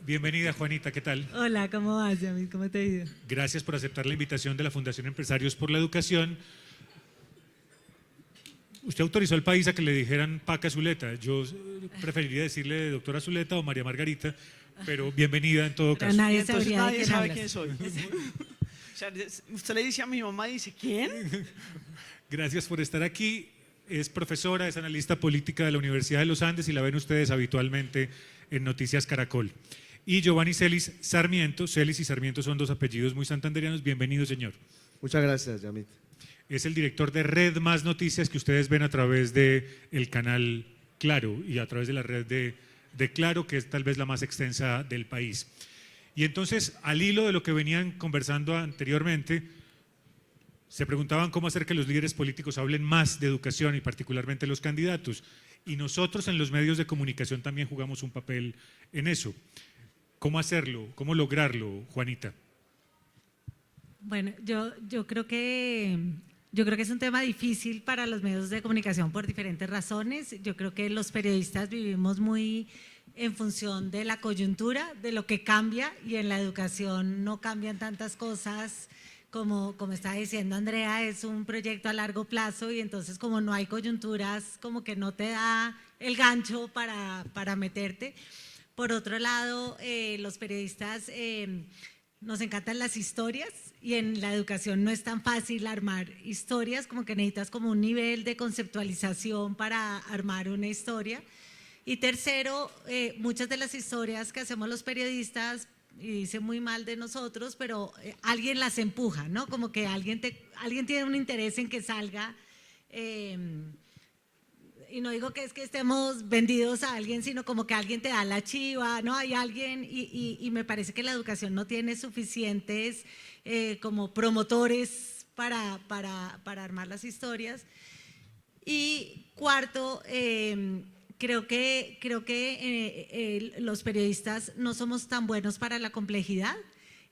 Bienvenida, Juanita, ¿qué tal? Hola, ¿cómo vas, Yamit? ¿Cómo te ha ido? Gracias por aceptar la invitación de la Fundación Empresarios por la Educación. Usted autorizó al país a que le dijeran Paca Zuleta. Yo preferiría decirle doctora Zuleta o María Margarita, pero bienvenida en todo Pero caso. nadie Entonces sabría de nadie quién sabe hablas. quién soy. O sea, usted le dice a mi mamá y dice, ¿quién? Gracias por estar aquí. Es profesora, es analista política de la Universidad de los Andes y la ven ustedes habitualmente en Noticias Caracol. Y Giovanni Celis Sarmiento. Celis y Sarmiento son dos apellidos muy santanderianos. Bienvenido, señor. Muchas gracias, Yamit. Es el director de Red Más Noticias que ustedes ven a través de el canal Claro y a través de la red de Claro, que es tal vez la más extensa del país. Y entonces, al hilo de lo que venían conversando anteriormente, se preguntaban cómo hacer que los líderes políticos hablen más de educación y particularmente los candidatos. Y nosotros en los medios de comunicación también jugamos un papel en eso. ¿Cómo hacerlo? ¿Cómo lograrlo, Juanita? Bueno, yo creo que es un tema difícil para los medios de comunicación por diferentes razones. Yo creo que los periodistas vivimos muy en función de la coyuntura, de lo que cambia, y en la educación no cambian tantas cosas. Como estaba diciendo Andrea, es un proyecto a largo plazo y entonces como no hay coyunturas, como que no te da el gancho para meterte. Por otro lado, los periodistas nos encantan las historias y en la educación no es tan fácil armar historias, como que necesitas como un nivel de conceptualización para armar una historia. Y tercero, muchas de las historias que hacemos los periodistas, y dice muy mal de nosotros, pero alguien las empuja, ¿no? Como que alguien tiene un interés en que salga. Y no digo que es que estemos vendidos a alguien, sino como que alguien te da la chiva, ¿no? Hay alguien y me parece que la educación no tiene suficientes como promotores para armar las historias. Y cuarto, creo que los periodistas no somos tan buenos para la complejidad.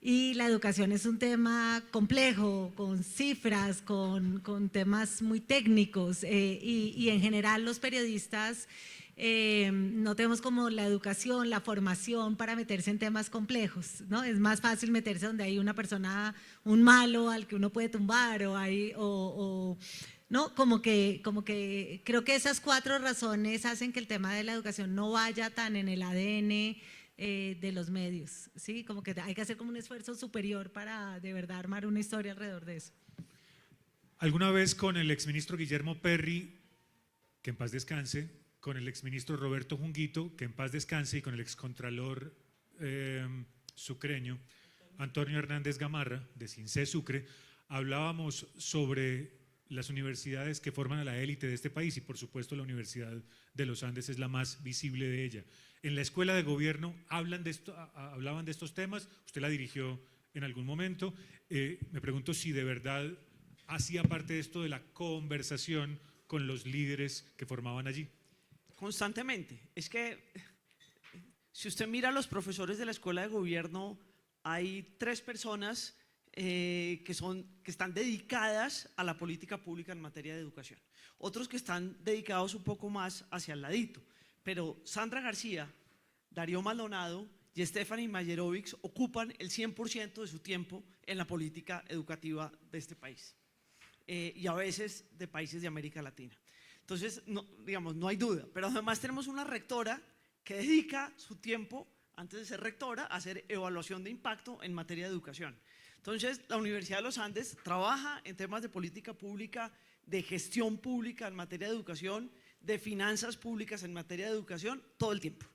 Y la educación es un tema complejo, con cifras, con temas muy técnicos y en general los periodistas no tenemos como la educación, la formación para meterse en temas complejos, ¿no? Es más fácil meterse donde hay una persona, un malo al que uno puede tumbar ¿no? Como que creo que esas cuatro razones hacen que el tema de la educación no vaya tan en el ADN de los medios, ¿sí? Como que hay que hacer como un esfuerzo superior para de verdad armar una historia alrededor de eso. ¿Alguna vez con el exministro Guillermo Perry, que en paz descanse, con el exministro Roberto Junguito, que en paz descanse, y con el excontralor sucreño, Antonio Hernández Gamarra, de CINCE Sucre, hablábamos sobre las universidades que forman a la élite de este país y por supuesto la Universidad de los Andes es la más visible de ella. En la Escuela de Gobierno hablaban de estos temas, usted la dirigió en algún momento, me pregunto si de verdad hacía parte de esto de la conversación con los líderes que formaban allí. Constantemente. Es que si usted mira a los profesores de la Escuela de Gobierno, hay 3 personas que están dedicadas a la política pública en materia de educación. Otros que están dedicados un poco más hacia el ladito. Pero Sandra García, Darío Maldonado y Stephanie Mayerovics ocupan el 100% de su tiempo en la política educativa de este país y a veces de países de América Latina. Entonces, no, digamos, no hay duda, pero además tenemos una rectora que dedica su tiempo, antes de ser rectora, a hacer evaluación de impacto en materia de educación. Entonces, la Universidad de los Andes trabaja en temas de política pública, de gestión pública en materia de educación, de finanzas públicas en materia de educación, todo el tiempo.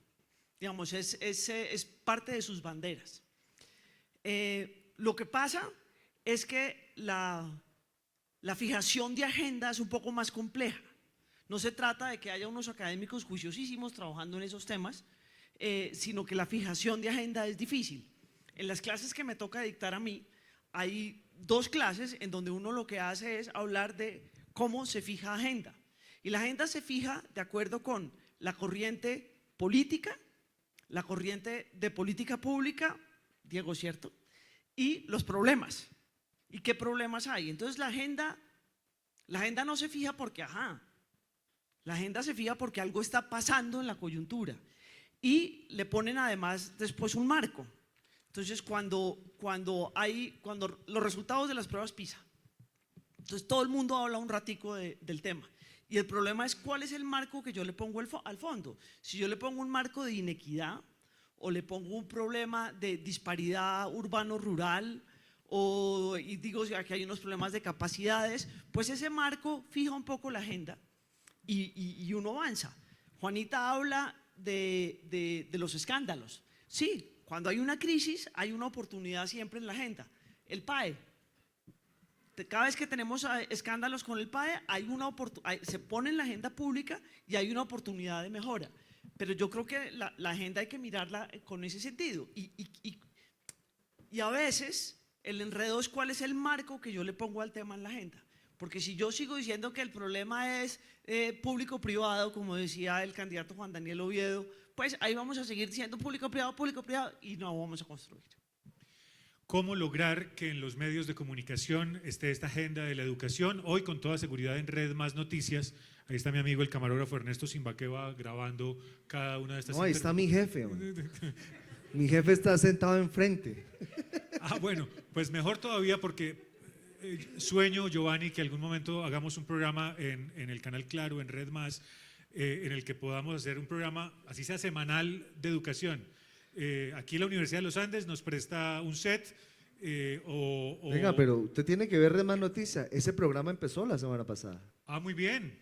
Digamos, es parte de sus banderas. Lo que pasa es que la fijación de agenda es un poco más compleja. No se trata de que haya unos académicos juiciosísimos trabajando en esos temas, sino que la fijación de agenda es difícil. En las clases que me toca dictar a mí, hay 2 clases en donde uno lo que hace es hablar de cómo se fija agenda. Y la agenda se fija de acuerdo con la corriente política, la corriente de política pública, Diego, ¿cierto? Y los problemas. ¿Y qué problemas hay? Entonces la agenda no se fija porque, la agenda se fija porque algo está pasando en la coyuntura. y le ponen además después un marco. Entonces, cuando los resultados de las pruebas PISA, entonces todo el mundo habla un ratico del tema. Y el problema es cuál es el marco que yo le pongo al fondo. Si yo le pongo un marco de inequidad o le pongo un problema de disparidad urbano-rural y digo que hay unos problemas de capacidades, pues ese marco fija un poco la agenda y uno avanza. Juanita habla de los escándalos. Sí, cuando hay una crisis hay una oportunidad siempre en la agenda. El PAE. Cada vez que tenemos escándalos con el PAE, se pone en la agenda pública y hay una oportunidad de mejora. Pero yo creo que la agenda hay que mirarla con ese sentido. Y a veces el enredo es cuál es el marco que yo le pongo al tema en la agenda. Porque si yo sigo diciendo que el problema es público-privado, como decía el candidato Juan Daniel Oviedo, pues ahí vamos a seguir diciendo público-privado y no vamos a construir. ¿Cómo lograr que en los medios de comunicación esté esta agenda de la educación? Hoy, con toda seguridad, en Red Más Noticias, ahí está mi amigo el camarógrafo Ernesto Simba, que va grabando cada una de estas. No, ahí está mi jefe. Mi jefe está sentado enfrente. Bueno, pues mejor todavía porque sueño, Giovanni, que algún momento hagamos un programa en el Canal Claro, en Red Más, en el que podamos hacer un programa, así sea semanal, de educación. Aquí la Universidad de los Andes nos presta un set. Venga, pero usted tiene que ver Red Más Noticias. Ese programa empezó la semana pasada. Muy bien.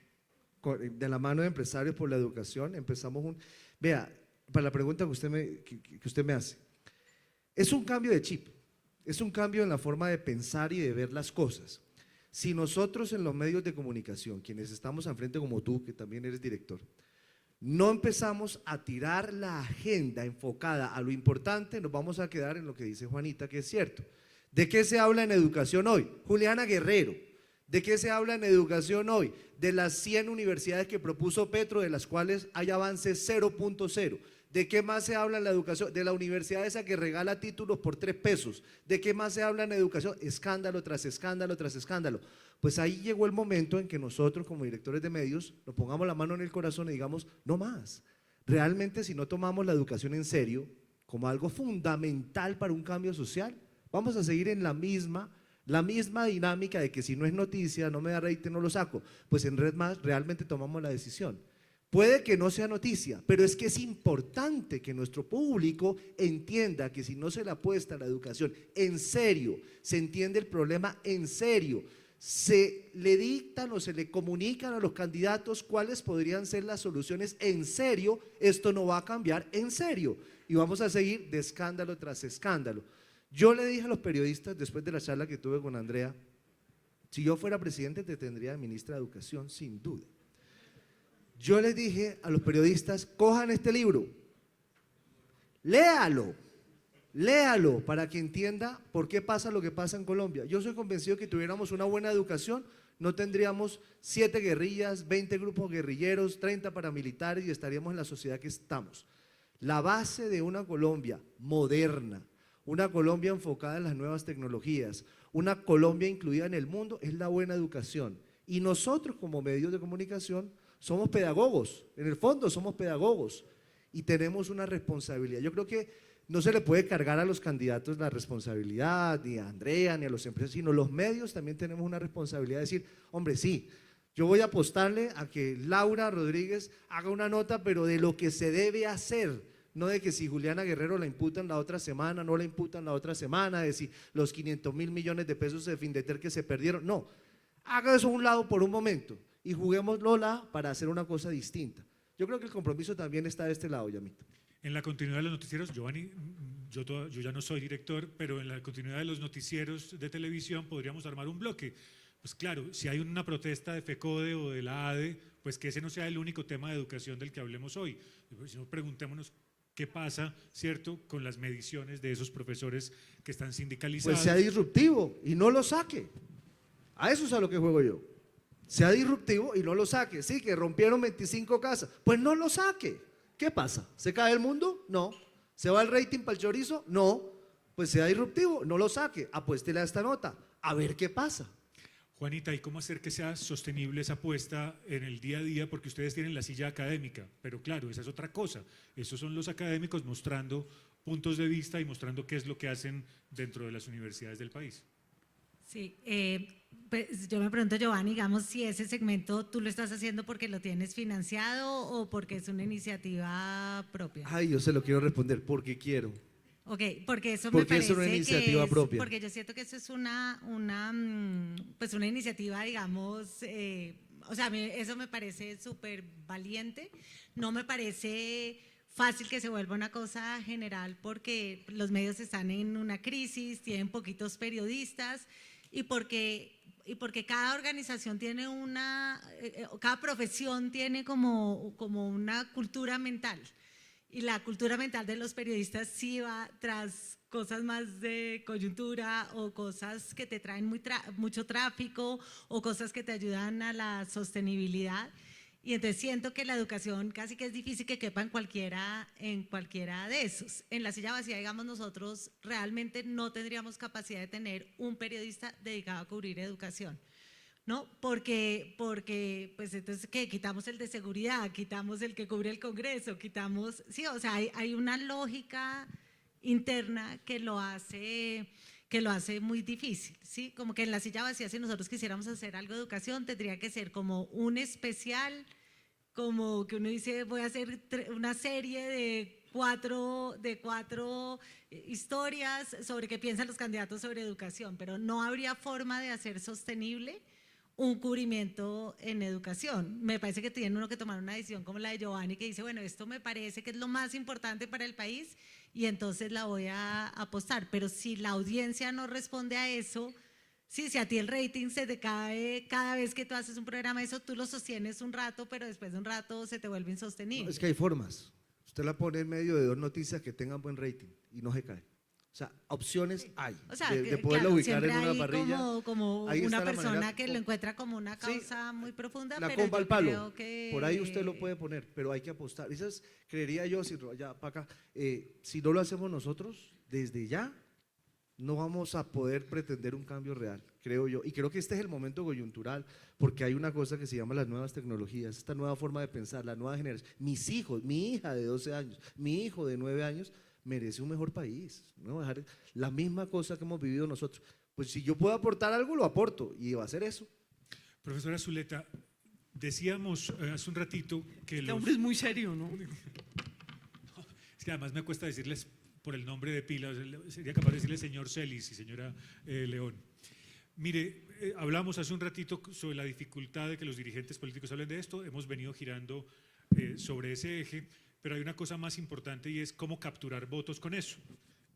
De la mano de Empresarios por la Educación empezamos Vea, para la pregunta que usted me hace, es un cambio de chip, es un cambio en la forma de pensar y de ver las cosas. Si nosotros en los medios de comunicación, quienes estamos al frente como tú, que también eres director, no empezamos a tirar la agenda enfocada a lo importante, nos vamos a quedar en lo que dice Juanita, que es cierto. ¿De qué se habla en educación hoy? Juliana Guerrero. ¿De qué se habla en educación hoy? De las 100 universidades que propuso Petro, de las cuales hay avance 0.0. ¿De qué más se habla en la educación? De la universidad esa que regala títulos por 3 pesos. ¿De qué más se habla en educación? Escándalo tras escándalo tras escándalo. Pues ahí llegó el momento en que nosotros como directores de medios nos pongamos la mano en el corazón y digamos, no más. Realmente si no tomamos la educación en serio, como algo fundamental para un cambio social, vamos a seguir en la misma dinámica de que si no es noticia, no me da rating, no lo saco. Pues en Red Más realmente tomamos la decisión. Puede que no sea noticia, pero es que es importante que nuestro público entienda que si no se le apuesta a la educación en serio, se entiende el problema en serio, se le dictan o se le comunican a los candidatos cuáles podrían ser las soluciones en serio, esto no va a cambiar en serio y vamos a seguir de escándalo tras escándalo. Yo le dije a los periodistas después de la charla que tuve con Andrea, si yo fuera presidente te tendría de ministra de Educación sin duda. Yo les dije a los periodistas, cojan este libro, léalo para que entienda por qué pasa lo que pasa en Colombia. Yo soy convencido que tuviéramos una buena educación, no tendríamos 7 guerrillas, 20 grupos guerrilleros, 30 paramilitares y estaríamos en la sociedad que estamos. La base de una Colombia moderna, una Colombia enfocada en las nuevas tecnologías, una Colombia incluida en el mundo es la buena educación. Y nosotros como medios de comunicación somos pedagogos, en el fondo somos pedagogos y tenemos una responsabilidad. Yo creo que no se le puede cargar a los candidatos la responsabilidad, ni a Andrea, ni a los empresarios, sino los medios también tenemos una responsabilidad de decir, hombre, sí, yo voy a apostarle a que Laura Rodríguez haga una nota, pero de lo que se debe hacer, no de que si Juliana Guerrero la imputan la otra semana, no la imputan la otra semana, de si los 500.000 millones de pesos de Findeter que se perdieron, no, haga eso a un lado por un momento y juguémoslo para hacer una cosa distinta. Yo creo que el compromiso también está de este lado, Yamito. En la continuidad de los noticieros, Giovanni, yo ya no soy director, pero en la continuidad de los noticieros de televisión podríamos armar un bloque. Pues claro, si hay una protesta de FECODE o de la ADE, pues que ese no sea el único tema de educación del que hablemos hoy. Si no, preguntémonos qué pasa, ¿cierto?, con las mediciones de esos profesores que están sindicalizados. Pues sea disruptivo y no lo saque. A eso es a lo que juego yo. Sea disruptivo y no lo saque. Sí, que rompieron 25 casas, pues no lo saque. ¿Qué pasa? ¿Se cae el mundo? No. ¿Se va el rating para el chorizo? No. Pues sea disruptivo, no lo saque, apuéstele a esta nota, a ver qué pasa. Juanita, ¿y cómo hacer que sea sostenible esa apuesta en el día a día? Porque ustedes tienen la silla académica, pero claro, esa es otra cosa. Esos son los académicos mostrando puntos de vista y mostrando qué es lo que hacen dentro de las universidades del país. Sí, pues yo me pregunto, Giovanni, digamos, si ese segmento tú lo estás haciendo porque lo tienes financiado o porque es una iniciativa propia. Ay, yo se lo quiero responder, porque quiero. Ok, porque eso Porque me es una parece iniciativa que es, propia. porque yo siento que eso es pues una iniciativa, digamos, o sea, eso me parece súper valiente, no me parece fácil que se vuelva una cosa general porque los medios están en una crisis, tienen poquitos periodistas y porque cada organización tiene cada profesión tiene como una cultura mental. Y la cultura mental de los periodistas sí va tras cosas más de coyuntura o cosas que te traen mucho tráfico o cosas que te ayudan a la sostenibilidad. Y entonces siento que la educación casi que es difícil que quepa en cualquiera de esos. En la silla vacía, digamos, nosotros realmente no tendríamos capacidad de tener un periodista dedicado a cubrir educación. ¿No? Porque, pues entonces, ¿qué? Quitamos el de seguridad, quitamos el que cubre el Congreso, quitamos, sí, o sea, hay una lógica interna que lo hace muy difícil, ¿sí? Como que en la silla vacía, si nosotros quisiéramos hacer algo de educación, tendría que ser como un especial, como que uno dice, voy a hacer una serie de cuatro historias sobre qué piensan los candidatos sobre educación, pero no habría forma de hacer sostenible un cubrimiento en educación. Me parece que tiene uno que tomar una decisión como la de Giovanni, que dice, bueno, esto me parece que es lo más importante para el país y entonces la voy a apostar. Pero si la audiencia no responde a eso, sí, si a ti el rating se te cae cada vez que tú haces un programa, eso tú lo sostienes un rato, pero después de un rato se te vuelve insostenible. No, es que hay formas. Usted la pone en medio de dos noticias que tengan buen rating y no se cae. O sea, opciones hay. O sea, de poderlo claro, ubicar en siempre una hay parrilla. como Ahí una está la persona manera, que lo encuentra como una causa muy profunda, la pero comba yo al palo. creo que… Por ahí usted lo puede poner, pero hay que apostar. Esas, creería yo, si, ya, para acá, si no lo hacemos nosotros, desde ya, no vamos a poder pretender un cambio real, creo yo. Y creo que este es el momento coyuntural, porque hay una cosa que se llama las nuevas tecnologías, esta nueva forma de pensar, la nueva generación. Mis hijos, mi hija de 12 años, mi hijo de 9 años, merece un mejor país, no dejar la misma cosa que hemos vivido nosotros. Pues si yo puedo aportar algo, lo aporto, y va a ser eso. Profesora Zuleta, decíamos hace un ratito que Este hombre es muy serio, ¿no? Es que además me cuesta decirles por el nombre de pila, sería capaz de decirle señor Celis y señora León. Mire, hablamos hace un ratito sobre la dificultad de que los dirigentes políticos hablen de esto, hemos venido girando sobre ese eje, pero hay una cosa más importante y es cómo capturar votos con eso.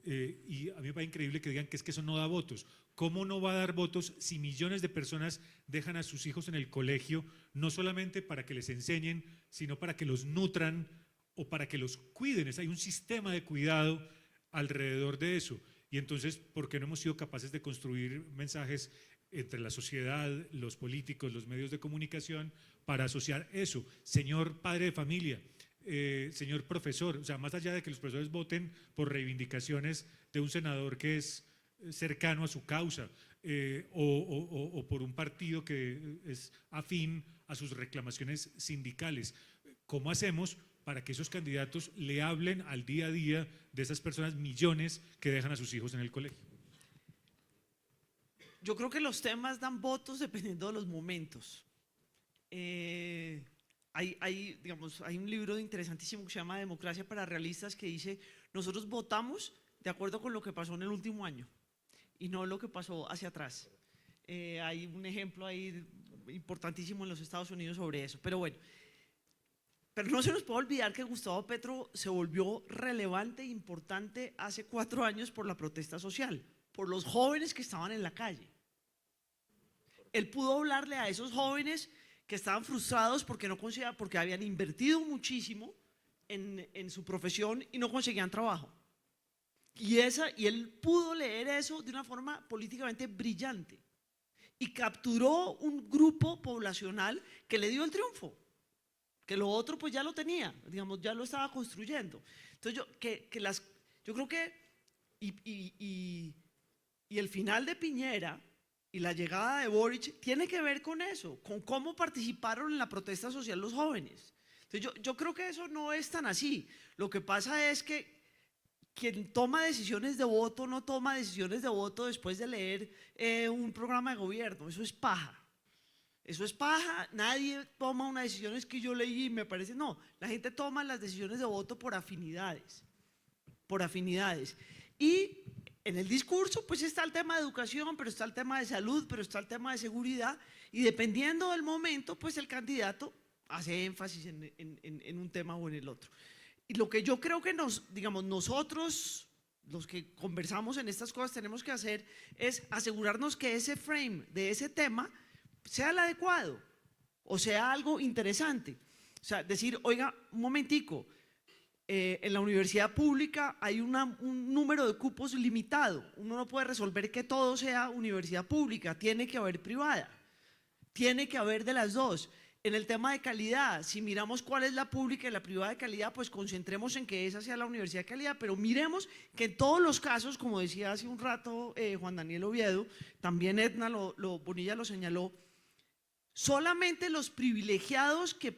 Y a mí me parece increíble que digan que es que eso no da votos. ¿Cómo no va a dar votos si millones de personas dejan a sus hijos en el colegio, no solamente para que les enseñen, sino para que los nutran o para que los cuiden? Hay un sistema de cuidado alrededor de eso. Y entonces, ¿por qué no hemos sido capaces de construir mensajes entre la sociedad, los políticos, los medios de comunicación, para asociar eso? Señor padre de familia, señor profesor, o sea, más allá de que los profesores voten por reivindicaciones de un senador que es cercano a su causa o por un partido que es afín a sus reclamaciones sindicales, ¿cómo hacemos para que esos candidatos le hablen al día a día de esas personas, millones que dejan a sus hijos en el colegio? Yo creo que los temas dan votos dependiendo de los momentos. Digamos, hay un libro interesantísimo que se llama Democracia para Realistas que dice, nosotros votamos de acuerdo con lo que pasó en el último año y no lo que pasó hacia atrás. Hay un ejemplo ahí importantísimo en los Estados Unidos sobre eso, pero bueno. Pero no se nos puede olvidar que Gustavo Petro se volvió relevante e importante hace 4 años por la protesta social, por los jóvenes que estaban en la calle. Él pudo hablarle a esos jóvenes que estaban frustrados porque habían invertido muchísimo en su profesión y no conseguían trabajo. Y él pudo leer eso de una forma políticamente brillante y capturó un grupo poblacional que le dio el triunfo, que lo otro pues ya lo tenía, digamos, ya lo estaba construyendo. Entonces yo creo que y el final de Piñera y la llegada de Boric tiene que ver con eso, con cómo participaron en la protesta social los jóvenes. Entonces yo creo que eso no es tan así. Lo que pasa es que quien toma decisiones de voto no toma decisiones de voto después de leer un programa de gobierno. Eso es paja. Eso es paja. Nadie toma una decisión, es que yo leí y me parece. No, la gente toma las decisiones de voto por afinidades. Por afinidades. Y en el discurso pues está el tema de educación, pero está el tema de salud, pero está el tema de seguridad. Y dependiendo del momento, pues el candidato hace énfasis en un tema o en el otro. Y lo que yo creo que digamos, nosotros, los que conversamos en estas cosas, tenemos que hacer es asegurarnos que ese frame de ese tema sea el adecuado o sea algo interesante. O sea, decir, oiga, un momentico, en la universidad pública hay un número de cupos limitado. Uno no puede resolver que todo sea universidad pública, tiene que haber privada, tiene que haber de las dos. En el tema de calidad, si miramos cuál es la pública y la privada de calidad, pues concentremos en que esa sea la universidad de calidad, pero miremos que en todos los casos, como decía hace un rato Juan Daniel Oviedo, también Edna Bonilla lo señaló, solamente los privilegiados que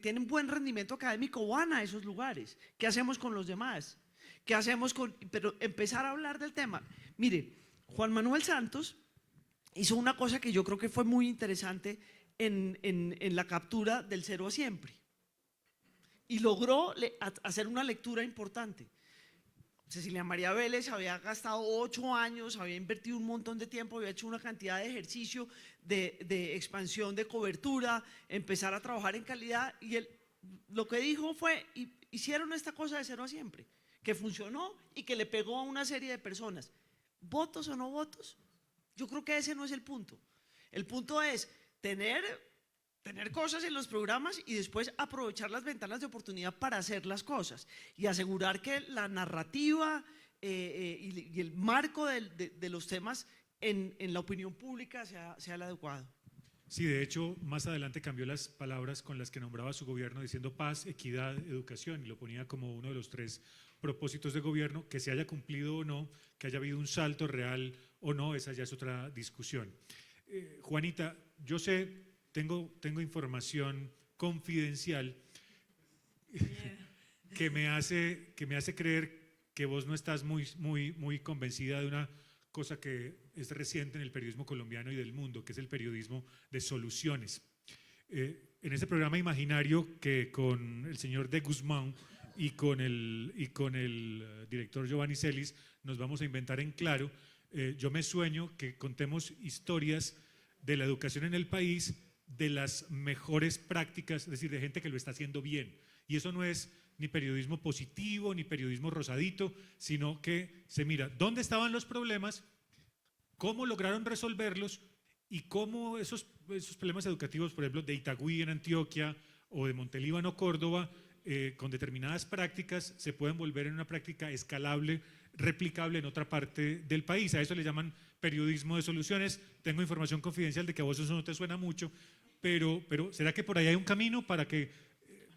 tienen buen rendimiento académico van a esos lugares. ¿Qué hacemos con los demás? ¿Qué hacemos pero empezar a hablar del tema? Mire, Juan Manuel Santos hizo una cosa que yo creo que fue muy interesante en la captura del cero a siempre y logró hacer una lectura importante. Cecilia María Vélez había gastado 8 años, había invertido un montón de tiempo, había hecho una cantidad de ejercicio de expansión de cobertura, empezar a trabajar en calidad, y lo que dijo fue, hicieron esta cosa de cero a siempre, que funcionó y que le pegó a una serie de personas. ¿Votos o no votos? Yo creo que ese no es el punto. El punto es tener cosas en los programas y después aprovechar las ventanas de oportunidad para hacer las cosas y asegurar que la narrativa y el marco de los temas en la opinión pública sea el adecuado. Sí, de hecho, más adelante cambió las palabras con las que nombraba su gobierno diciendo paz, equidad, educación, y lo ponía como uno de los 3 propósitos de gobierno. Que se haya cumplido o no, que haya habido un salto real o no, esa ya es otra discusión. Juanita, yo sé, tengo información confidencial que me hace creer que vos no estás muy convencida de una cosa que es reciente en el periodismo colombiano y del mundo, que es el periodismo de soluciones. En ese programa imaginario que con el señor de Guzmán y con el director Giovanni Celis nos vamos a inventar en Claro, yo me sueño que contemos historias de la educación en el país, de las mejores prácticas, es decir, de gente que lo está haciendo bien. Y eso no es ni periodismo positivo, ni periodismo rosadito, sino que se mira dónde estaban los problemas, cómo lograron resolverlos y cómo esos problemas educativos, por ejemplo, de Itagüí en Antioquia o de Montelíbano, Córdoba, con determinadas prácticas se pueden volver en una práctica escalable, replicable en otra parte del país. A eso le llaman periodismo de soluciones. Tengo información confidencial de que a vos eso no te suena mucho, pero ¿será que por ahí hay un camino para que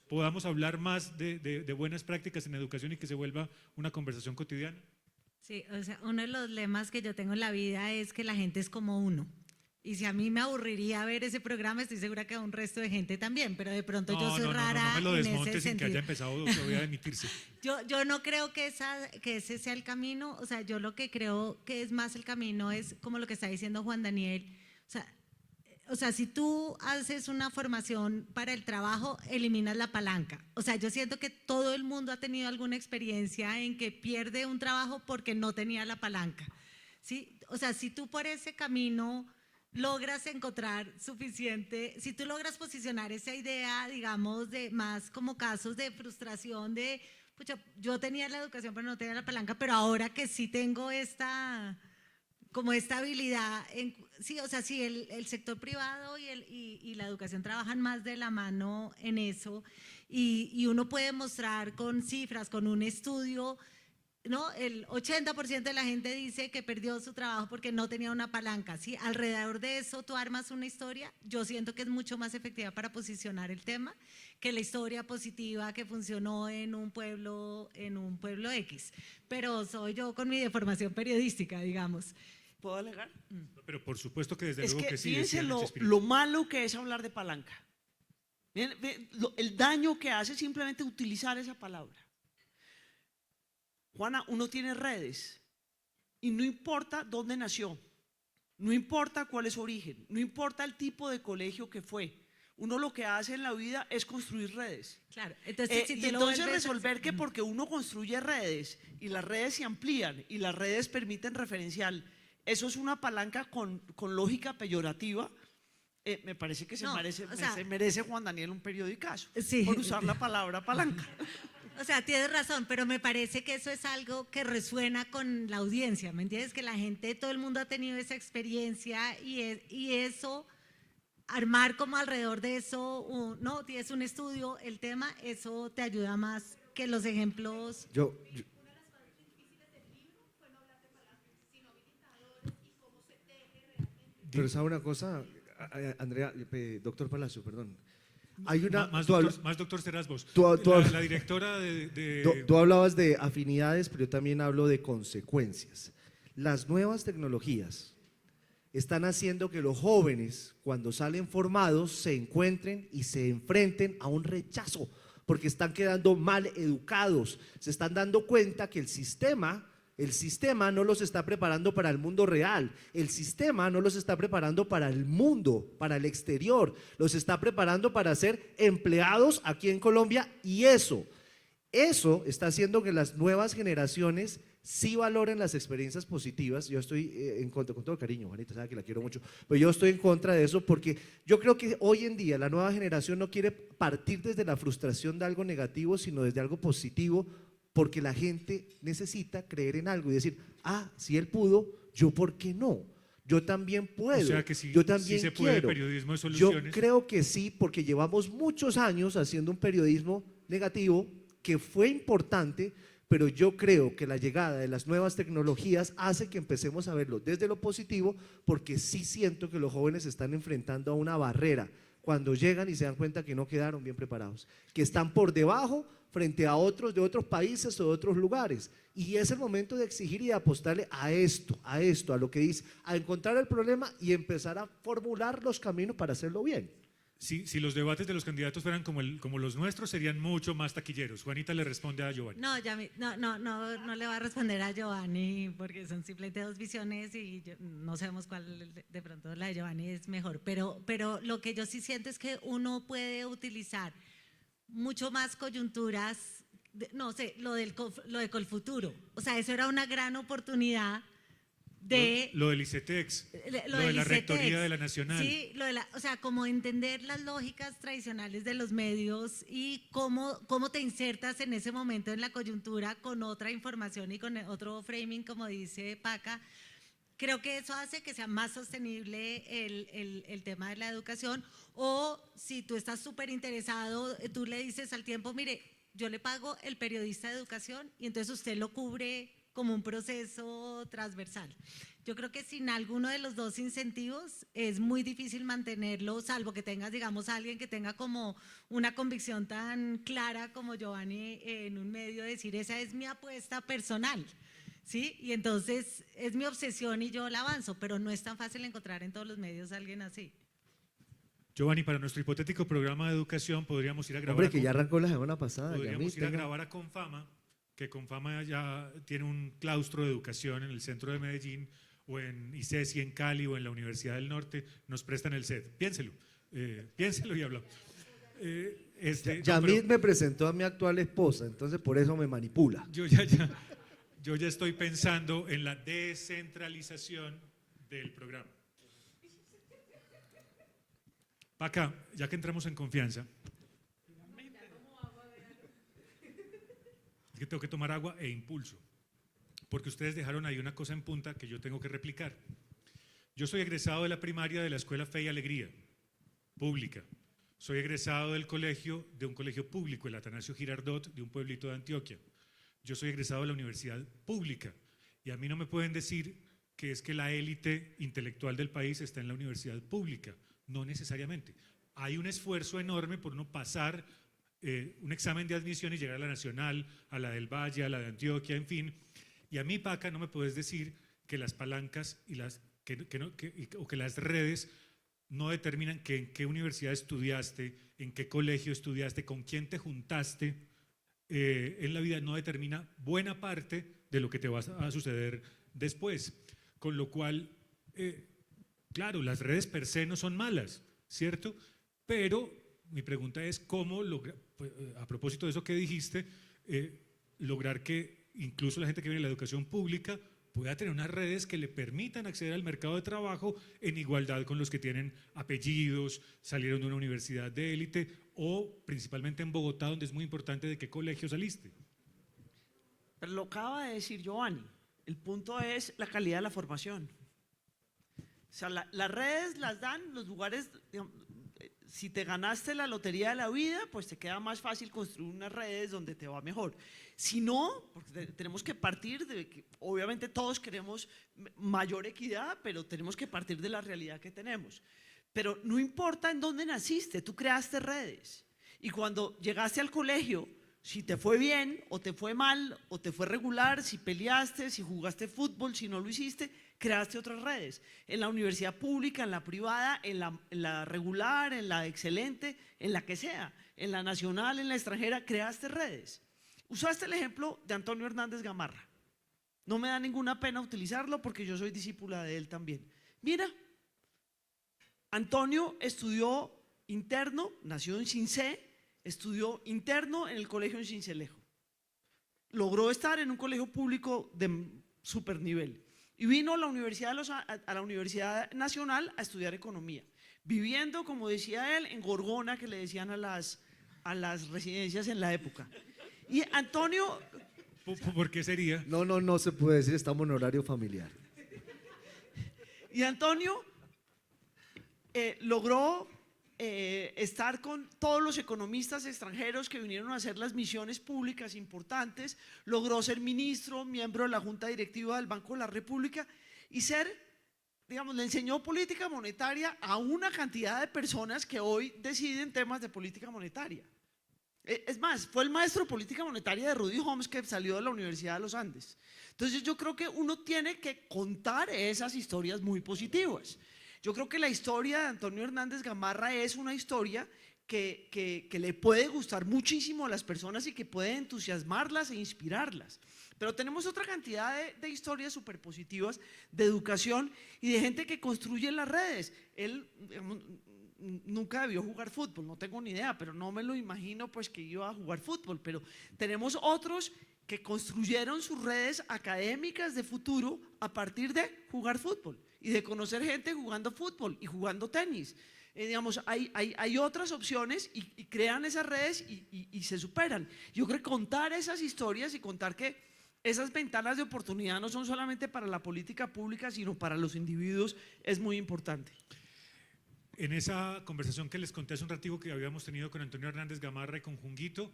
podamos hablar más de buenas prácticas en educación y que se vuelva una conversación cotidiana? Sí, o sea, uno de los lemas que yo tengo en la vida es que la gente es como uno. Y si a mí me aburriría ver ese programa, estoy segura que a un resto de gente también, pero de pronto yo soy rara no me lo en ese desmontes sin que sentido. haya empezado todavía a emitirse. Yo no creo que ese sea el camino. O sea, yo lo que creo que es más el camino es como lo que está diciendo Juan Daniel. O sea, si tú haces una formación para el trabajo, eliminas la palanca. O sea, yo siento que todo el mundo ha tenido alguna experiencia en que pierde un trabajo porque no tenía la palanca, ¿sí? O sea, si tú por ese camino logras encontrar suficiente, si tú logras posicionar esa idea, digamos, de más como casos de frustración de, pucha, yo tenía la educación pero no tenía la palanca, pero ahora que sí tengo esta habilidad, sí, o sea, sí, el sector privado y la educación trabajan más de la mano en eso y uno puede mostrar con cifras, con un estudio, ¿no? El 80% de la gente dice que perdió su trabajo porque no tenía una palanca, ¿sí? Alrededor de eso tú armas una historia. Yo siento que es mucho más efectiva para posicionar el tema que la historia positiva que funcionó en un pueblo X, pero soy yo con mi deformación periodística, digamos. ¿Puedo alegar? Pero por supuesto que desde Es luego que que sí. fíjense decía lo, Chespirito. lo malo que es hablar de palanca. Miren, el daño que hace simplemente utilizar esa palabra. Juana, uno tiene redes y no importa dónde nació, no importa cuál es su origen, no importa el tipo de colegio que fue. Uno lo que hace en la vida es construir redes. Claro, entonces si Y tú lo entonces vuelves resolver que porque uno construye redes y las redes se amplían y las redes permiten referencial, eso es una palanca con lógica peyorativa. Me parece que No, o sea, se merece Juan Daniel un periodicazo Sí. por usar la palabra palanca. O sea, tienes razón, pero me parece que eso es algo que resuena con la audiencia, ¿me entiendes? Que la gente, todo el mundo ha tenido esa experiencia y eso, armar como alrededor de eso, no, tienes un estudio, el tema, eso te ayuda más que los ejemplos. Pero ¿sabe una cosa, Andrea, doctor Palacio, perdón? Hay una, Más tú, doctor, más doctor serás vos. tú- La directora tú hablabas de afinidades, pero yo también hablo de consecuencias. Las nuevas tecnologías están haciendo que los jóvenes, cuando salen formados, se encuentren y se enfrenten a un rechazo, porque están quedando mal educados. Se están dando cuenta que el sistema no los está preparando para el mundo real, el sistema no los está preparando para el mundo, para el exterior, los está preparando para ser empleados aquí en Colombia y eso está haciendo que las nuevas generaciones sí valoren las experiencias positivas. Yo estoy en contra, con todo cariño, Juanita, sabe que la quiero mucho, pero yo estoy en contra de eso porque yo creo que hoy en día la nueva generación no quiere partir desde la frustración de algo negativo, sino desde algo positivo, porque la gente necesita creer en algo y decir, si él pudo, yo por qué no, yo también puedo, O sea que sí, yo también sí se puede quiero. periodismo de Yo soluciones. creo que sí, porque llevamos muchos años haciendo un periodismo negativo que fue importante, pero yo creo que la llegada de las nuevas tecnologías hace que empecemos a verlo desde lo positivo, porque sí siento que los jóvenes se están enfrentando a una barrera cuando llegan y se dan cuenta que no quedaron bien preparados, que están por debajo frente a otros de otros países o de otros lugares. Y es el momento de exigir y de apostarle a esto, a lo que dice, a encontrar el problema y empezar a formular los caminos para hacerlo bien. Si los debates de los candidatos fueran como los nuestros, serían mucho más taquilleros. Juanita le responde a Giovanni. No, no le va a responder a Giovanni porque son simplemente dos visiones y no sabemos cuál de pronto la de Giovanni es mejor, pero lo que yo sí siento es que uno puede utilizar mucho más coyunturas, no sé, lo de Colfuturo, o sea, eso era una gran oportunidad de… Lo del ICETEX, lo de la ICETEX, rectoría de la Nacional. Sí, o sea, como entender las lógicas tradicionales de los medios y cómo te insertas en ese momento en la coyuntura con otra información y con otro framing, como dice Paca. Creo que eso hace que sea más sostenible el tema de la educación. O si tú estás súper interesado, tú le dices al tiempo, mire, yo le pago el periodista de educación y entonces usted lo cubre como un proceso transversal. Yo creo que sin alguno de los dos incentivos es muy difícil mantenerlo, salvo que tengas, digamos, alguien que tenga como una convicción tan clara como Giovanni en un medio, decir, esa es mi apuesta personal, ¿sí? Y entonces es mi obsesión y yo la avanzo, pero no es tan fácil encontrar en todos los medios a alguien así. Giovanni, para nuestro hipotético programa de educación podríamos ir a grabar. Hombre, que ya arrancó la semana pasada. Podríamos ir a grabar a Confama, que Confama ya tiene un claustro de educación en el centro de Medellín, o en ICESI en Cali, o en la Universidad del Norte, nos prestan el set. Piénselo, piénselo y hablamos. Yamid me presentó a mi actual esposa, entonces por eso me manipula. Yo ya estoy pensando en la descentralización del programa. Paca, ya que entramos en confianza, es que tengo que tomar agua e impulso, porque ustedes dejaron ahí una cosa en punta que yo tengo que replicar. Yo soy egresado de la primaria de la Escuela Fe y Alegría, pública. Soy egresado de un colegio público, el Atanasio Girardot, de un pueblito de Antioquia. Yo soy egresado de la universidad pública y a mí no me pueden decir que es que la élite intelectual del país está en la universidad pública. No necesariamente. Hay un esfuerzo enorme por uno pasar un examen de admisión y llegar a la nacional, a la del Valle, a la de Antioquia, en fin. Y a mí, Paca, no me puedes decir que las palancas y o que las redes no determinan que en qué universidad estudiaste, en qué colegio estudiaste, con quién te juntaste en la vida, no determina buena parte de lo que te va a suceder después. Con lo cual, claro, las redes per se no son malas, ¿cierto? Pero mi pregunta es cómo lograr, a propósito de eso que dijiste, lograr que incluso la gente que viene de la educación pública pueda tener unas redes que le permitan acceder al mercado de trabajo en igualdad con los que tienen apellidos, salieron de una universidad de élite o principalmente en Bogotá, donde es muy importante de qué colegio saliste. Pero lo acaba de decir Giovanni, el punto es la calidad de la formación. O sea, las redes las dan los lugares, digamos, si te ganaste la lotería de la vida, pues te queda más fácil construir unas redes donde te va mejor. Si no, porque tenemos que partir de que obviamente todos queremos mayor equidad, pero tenemos que partir de la realidad que tenemos. Pero no importa en dónde naciste, tú creaste redes. Y cuando llegaste al colegio, si te fue bien o te fue mal o te fue regular, si peleaste, si jugaste fútbol, si no lo hiciste, creaste otras redes. En la universidad pública, en la privada, en la regular, en la excelente, en la que sea, en la nacional, en la extranjera, creaste redes. Usaste el ejemplo de Antonio Hernández Gamarra. No me da ninguna pena utilizarlo porque yo soy discípula de él también. Mira, Antonio estudió interno, nació en Cincé, estudió interno en el colegio en Cincelejo. Logró estar en un colegio público de super nivel y vino a la Universidad Nacional a estudiar economía, viviendo, como decía él, en Gorgona, que le decían a las residencias en la época. Y Antonio… ¿Por qué sería? No se puede decir, estamos en horario familiar. Y Antonio logró estar con todos los economistas extranjeros que vinieron a hacer las misiones públicas importantes, logró ser ministro, miembro de la Junta Directiva del Banco de la República y ser, digamos, le enseñó política monetaria a una cantidad de personas que hoy deciden temas de política monetaria. Es más, fue el maestro de política monetaria de Rudy Holmes, que salió de la Universidad de los Andes. Entonces yo creo que uno tiene que contar esas historias muy positivas. Yo creo que la historia de Antonio Hernández Gamarra es una historia que le puede gustar muchísimo a las personas y que puede entusiasmarlas e inspirarlas. Pero tenemos otra cantidad de historias súper positivas de educación y de gente que construye las redes. Él, digamos, nunca debió jugar fútbol, no tengo ni idea, pero no me lo imagino pues que iba a jugar fútbol. Pero tenemos otros que construyeron sus redes académicas de futuro a partir de jugar fútbol y de conocer gente jugando fútbol y jugando tenis. Digamos, hay otras opciones y crean esas redes y se superan. Yo creo que contar esas historias y contar que esas ventanas de oportunidad no son solamente para la política pública, sino para los individuos es muy importante. En esa conversación que les conté hace un ratico que habíamos tenido con Antonio Hernández Gamarra y con Junguito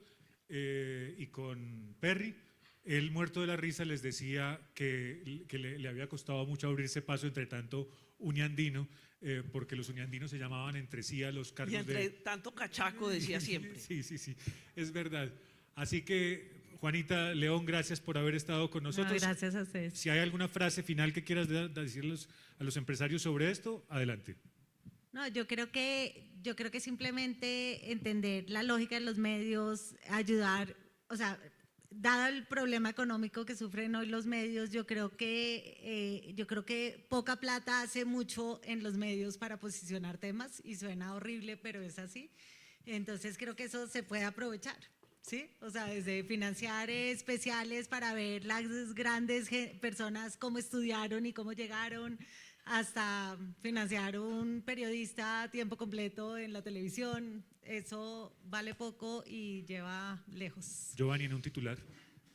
y con Perry, él muerto de la risa les decía que le había costado mucho abrirse paso entre tanto uniandino, porque los uniandinos se llamaban entre sí a los cargos y entre tanto cachaco decía siempre. Sí, es verdad. Así que, Juanita León, gracias por haber estado con nosotros. No, gracias a ustedes. Si hay alguna frase final que quieras decirles a los empresarios sobre esto, adelante. No, yo creo que simplemente entender la lógica de los medios, ayudar, o sea, dado el problema económico que sufren hoy los medios, yo creo que poca plata hace mucho en los medios para posicionar temas y suena horrible, pero es así. Entonces creo que eso se puede aprovechar, ¿sí? O sea, desde financiar especiales para ver las grandes personas cómo estudiaron y cómo llegaron, hasta financiar un periodista a tiempo completo en la televisión. Eso vale poco y lleva lejos. Giovanni, en un titular.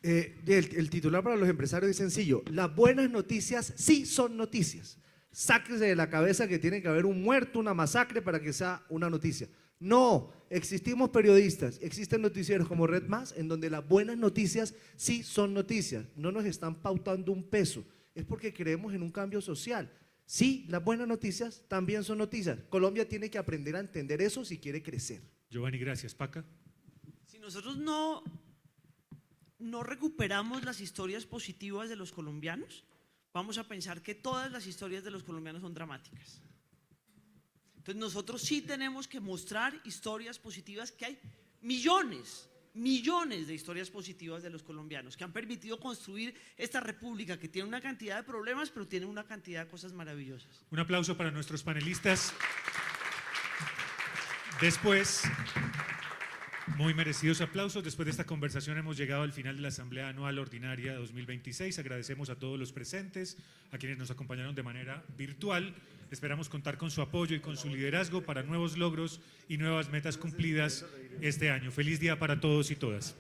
El titular para los empresarios es sencillo: las buenas noticias sí son noticias. Sáquese de la cabeza que tiene que haber un muerto, una masacre para que sea una noticia. No, existimos periodistas, existen noticieros como Red Más, en donde las buenas noticias sí son noticias. No nos están pautando un peso, es porque creemos en un cambio social. Sí, las buenas noticias también son noticias. Colombia tiene que aprender a entender eso si quiere crecer. Giovanni, gracias. Paca. Si nosotros no recuperamos las historias positivas de los colombianos, vamos a pensar que todas las historias de los colombianos son dramáticas. Entonces nosotros sí tenemos que mostrar historias positivas, que hay millones de historias positivas de los colombianos que han permitido construir esta república que tiene una cantidad de problemas, pero tiene una cantidad de cosas maravillosas. Un aplauso para nuestros panelistas. Después, muy merecidos aplausos. Después de esta conversación hemos llegado al final de la Asamblea Anual Ordinaria 2026. Agradecemos a todos los presentes, a quienes nos acompañaron de manera virtual. Esperamos contar con su apoyo y con su liderazgo para nuevos logros y nuevas metas cumplidas este año. Feliz día para todos y todas.